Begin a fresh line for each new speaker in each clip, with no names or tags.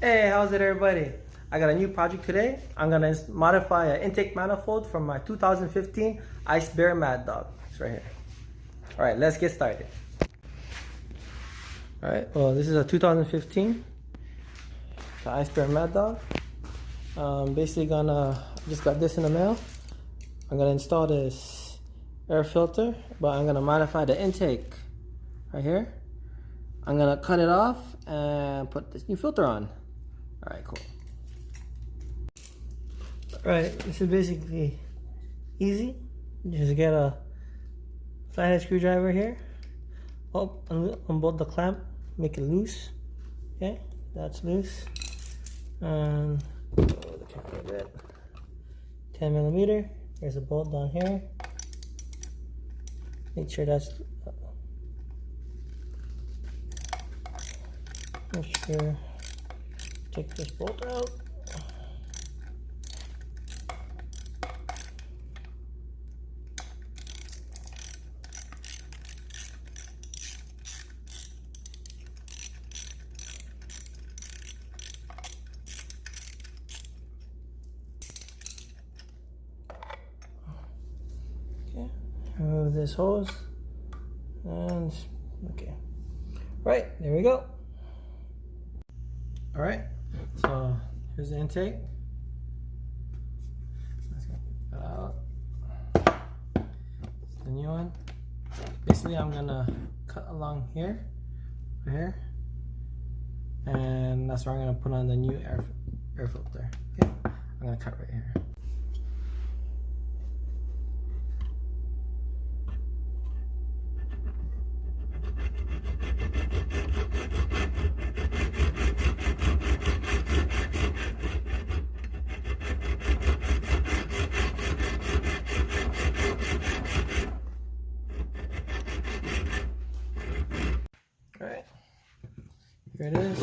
Hey, how's it everybody? I got a new project today. I'm gonna modify an intake manifold from my 2015 Ice Bear Mad Dog. It's right here. All right, let's get started. All right, well, this is a 2015 the Ice Bear Mad Dog. Basically just got this in the mail. I'm gonna install this air filter, but I'm gonna modify the intake right here. I'm gonna cut it off and put this new filter on. All right, cool. All right, this is basically easy. Just get a flathead screwdriver here. Oh, unbolt the clamp, make it loose. Okay, that's loose. And the camera a bit. 10 millimeter. There's a bolt down here. Make sure that's. Make sure. Take this bolt out. Okay, remove this hose and okay, right, there we go. All right, so here's the intake. Let's get that out. It's the new one. Basically, I'm gonna cut along here, right here, and that's where I'm gonna put on the new air filter. Okay, I'm gonna cut right here. All right, here it is.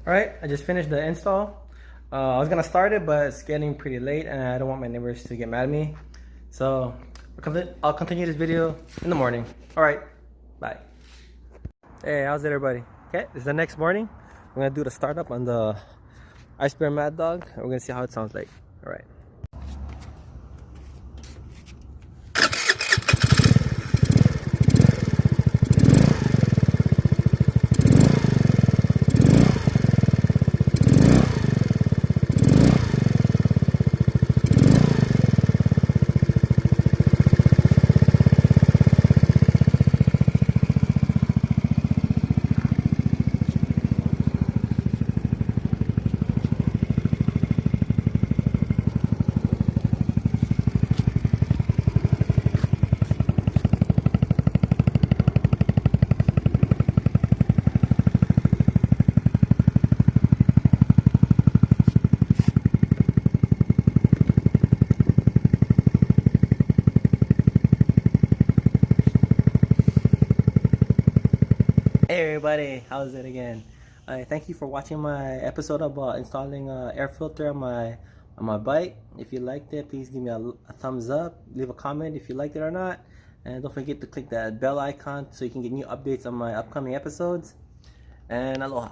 Alright, I just finished the install. I was gonna start it, but it's getting pretty late and I don't want my neighbors to get mad at me. So I'll continue this video in the morning. Alright, bye. Hey, how's it everybody? Okay, this is the next morning. We're gonna do the startup on the Ice Bear Mad Dog. And we're gonna see how it sounds like. Alright. Hey everybody, how's it again? Thank you for watching my episode about installing an air filter on my bike. If you liked it, please give me a thumbs up, leave a comment if you liked it or not, and don't forget to click that bell icon so you can get new updates on my upcoming episodes. And aloha.